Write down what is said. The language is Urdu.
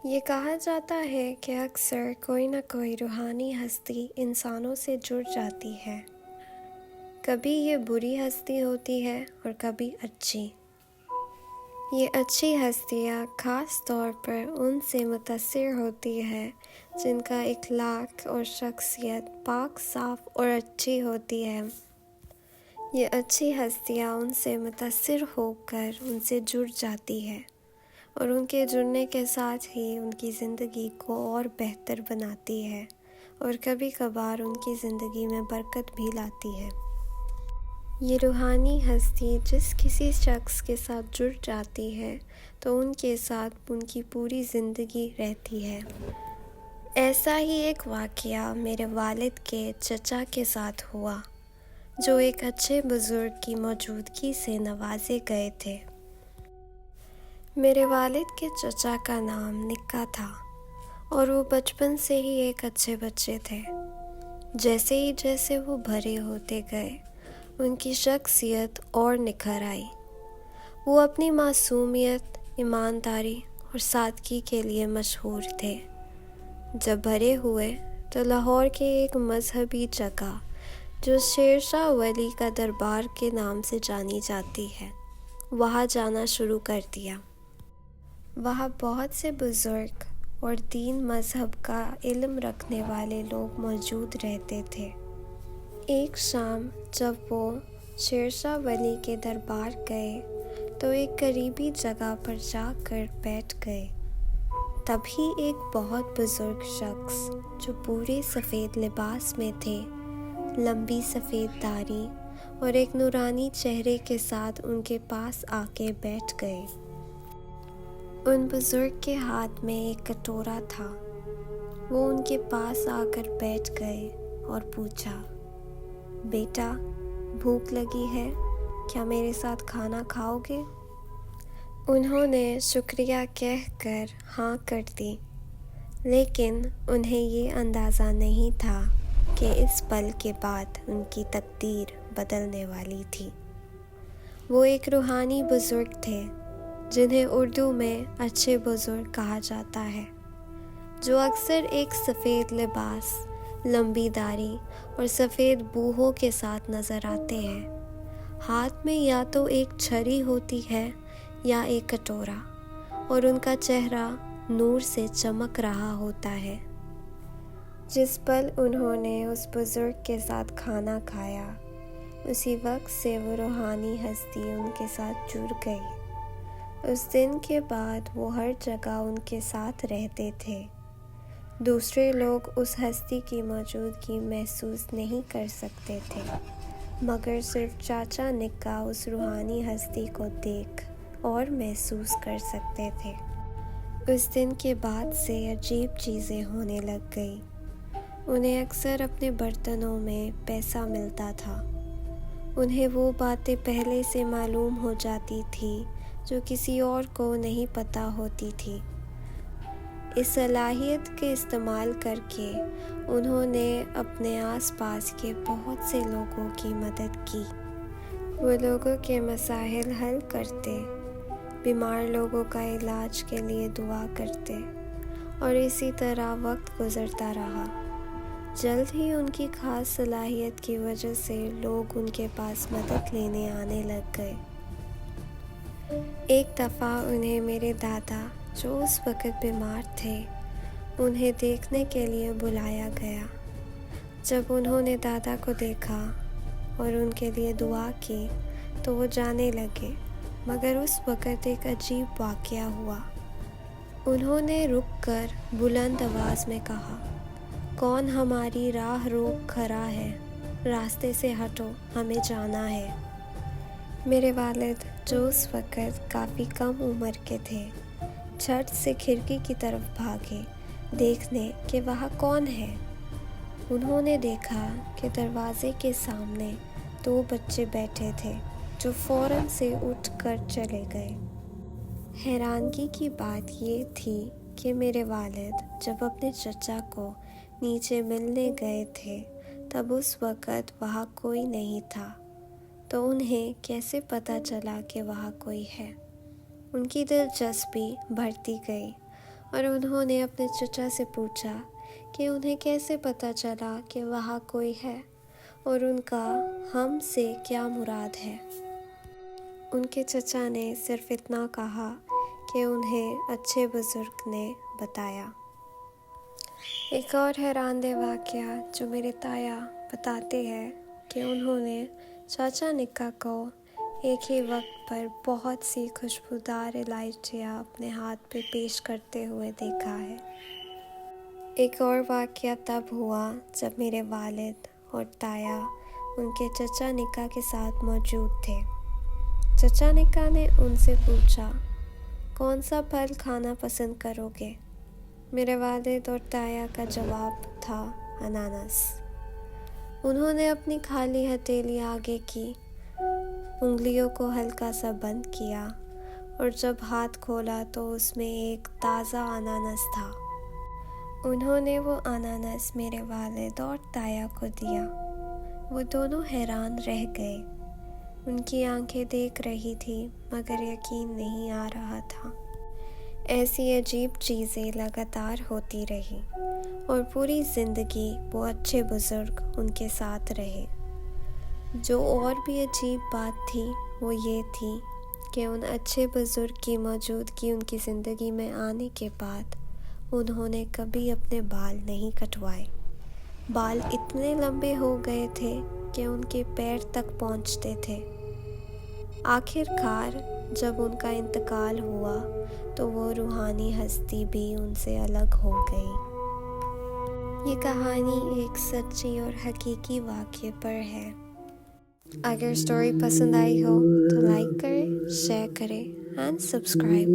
یہ کہا جاتا ہے کہ اکثر کوئی نہ کوئی روحانی ہستی انسانوں سے جڑ جاتی ہے۔ کبھی یہ بری ہستی ہوتی ہے اور کبھی اچھی۔ یہ اچھی ہستیاں خاص طور پر ان سے متاثر ہوتی ہے جن کا اخلاق اور شخصیت پاک صاف اور اچھی ہوتی ہے۔ یہ اچھی ہستیاں ان سے متاثر ہو کر ان سے جڑ جاتی ہے اور ان کے جڑنے کے ساتھ ہی ان کی زندگی کو اور بہتر بناتی ہے اور کبھی کبھار ان کی زندگی میں برکت بھی لاتی ہے۔ یہ روحانی ہستی جس کسی شخص کے ساتھ جڑ جاتی ہے تو ان کے ساتھ ان کی پوری زندگی رہتی ہے۔ ایسا ہی ایک واقعہ میرے والد کے چچا کے ساتھ ہوا، جو ایک اچھے بزرگ کی موجودگی سے نوازے گئے تھے۔ میرے والد کے چچا کا نام نکا تھا اور وہ بچپن سے ہی ایک اچھے بچے تھے۔ جیسے وہ بڑے ہوتے گئے ان کی شخصیت اور نکھر آئی۔ وہ اپنی معصومیت، ایمانداری اور سادگی کے لیے مشہور تھے۔ جب بڑے ہوئے تو لاہور کے ایک مذہبی جگہ جو شیر شاہ ولی کا دربار کے نام سے جانی جاتی ہے، وہاں جانا شروع کر دیا۔ وہاں بہت سے بزرگ اور دین مذہب کا علم رکھنے والے لوگ موجود رہتے تھے۔ ایک شام جب وہ شیر شاہ ولی کے دربار گئے تو ایک قریبی جگہ پر جا کر بیٹھ گئے۔ تبھی ایک بہت بزرگ شخص جو پورے سفید لباس میں تھے، لمبی سفید داڑھی اور ایک نورانی چہرے کے ساتھ ان کے پاس آ کے بیٹھ گئے۔ ان بزرگ کے ہاتھ میں ایک کٹورا تھا۔ وہ ان کے پاس آ کر بیٹھ گئے اور پوچھا، بیٹا بھوک لگی ہے، کیا میرے ساتھ کھانا کھاؤ گے؟ انہوں نے شکریہ کہہ کر ہاں کر دی، لیکن انہیں یہ اندازہ نہیں تھا کہ اس پل کے بعد ان کی تقدیر بدلنے والی تھی۔ وہ ایک روحانی بزرگ تھے جنہیں اردو میں اچھے بزرگ کہا جاتا ہے، جو اکثر ایک سفید لباس، لمبی داڑھی اور سفید بوہوں کے ساتھ نظر آتے ہیں۔ ہاتھ میں یا تو ایک چھری ہوتی ہے یا ایک کٹورا، اور ان کا چہرہ نور سے چمک رہا ہوتا ہے۔ جس پل انہوں نے اس بزرگ کے ساتھ کھانا کھایا، اسی وقت سے وہ روحانی ہستی ان کے ساتھ جڑ گئی۔ اس دن کے بعد وہ ہر جگہ ان کے ساتھ رہتے تھے۔ دوسرے لوگ اس ہستی کی موجودگی محسوس نہیں کر سکتے تھے، مگر صرف چاچا نکا اس روحانی ہستی کو دیکھ اور محسوس کر سکتے تھے۔ اس دن کے بعد سے عجیب چیزیں ہونے لگ گئی۔ انہیں اکثر اپنے برتنوں میں پیسہ ملتا تھا۔ انہیں وہ باتیں پہلے سے معلوم ہو جاتی تھی جو کسی اور کو نہیں پتہ ہوتی تھی۔ اس صلاحیت کے استعمال کر کے انہوں نے اپنے آس پاس کے بہت سے لوگوں کی مدد کی۔ وہ لوگوں کے مسائل حل کرتے، بیمار لوگوں کا علاج کے لیے دعا کرتے، اور اسی طرح وقت گزرتا رہا۔ جلد ہی ان کی خاص صلاحیت کی وجہ سے لوگ ان کے پاس مدد لینے آنے لگ گئے۔ ایک دفعہ انہیں میرے دادا، جو اس وقت بیمار تھے، انہیں دیکھنے کے لیے بلایا گیا۔ جب انہوں نے دادا کو دیکھا اور ان کے لیے دعا کی تو وہ جانے لگے، مگر اس وقت ایک عجیب واقعہ ہوا۔ انہوں نے رک کر بلند آواز میں کہا، کون ہماری راہ روک کھڑا ہے؟ راستے سے ہٹو، ہمیں جانا ہے۔ میرے والد، جو اس وقت کافی کم عمر کے تھے، جھٹ سے کھڑکی کی طرف بھاگے دیکھنے کہ وہاں کون ہے۔ انہوں نے دیکھا کہ دروازے کے سامنے 2 بچے بیٹھے تھے، جو فوراً سے اٹھ کر چلے گئے۔ حیرانگی کی بات یہ تھی کہ میرے والد جب اپنے چچا کو نیچے ملنے گئے تھے تب اس وقت وہاں کوئی نہیں تھا، تو انہیں کیسے پتہ چلا کہ وہاں کوئی ہے؟ ان کی دلچسپی بڑھتی گئی اور انہوں نے اپنے چچا سے پوچھا کہ انہیں کیسے پتہ چلا کہ وہاں کوئی ہے اور ان کا ہم سے کیا مراد ہے۔ ان کے چچا نے صرف اتنا کہا کہ انہیں اچھے بزرگ نے بتایا۔ ایک اور حیران دہ واقعہ جو میرے تایا بتاتے ہیں کہ انہوں نے چاچا نکا کو ایک ہی وقت پر بہت سی خوشبودار الائچیاں اپنے ہاتھ پہ پیش کرتے ہوئے دیکھا ہے۔ ایک اور واقعہ تب ہوا جب میرے والد اور تایا ان کے چچا نکا کے ساتھ موجود تھے۔ چچا نکا نے ان سے پوچھا، کون سا پھل کھانا پسند کرو گے؟ میرے والد اور تایا کا جواب تھا اناناس۔ انہوں نے اپنی خالی ہتھیلی آگے کی، انگلیوں کو ہلکا سا بند کیا اور جب ہاتھ کھولا تو اس میں ایک تازہ اناناس تھا۔ انہوں نے وہ اناناس میرے والد اور تایا کو دیا۔ وہ دونوں حیران رہ گئے۔ ان کی آنکھیں دیکھ رہی تھی مگر یقین نہیں آ رہا تھا۔ ایسی عجیب چیزیں لگاتار ہوتی رہی اور پوری زندگی وہ اچھے بزرگ ان کے ساتھ رہے۔ جو اور بھی عجیب بات تھی وہ یہ تھی کہ ان اچھے بزرگ کی موجودگی ان کی زندگی میں آنے کے بعد انہوں نے کبھی اپنے بال نہیں کٹوائے۔ بال اتنے لمبے ہو گئے تھے کہ ان کے پیر تک پہنچتے تھے۔ آخر کار جب ان کا انتقال ہوا تو وہ روحانی ہستی بھی ان سے الگ ہو گئی۔ یہ کہانی ایک سچی اور حقیقی واقعے پر ہے۔ اگر سٹوری پسند آئی ہو تو لائک کریں، شیئر کریں اینڈ سبسکرائب۔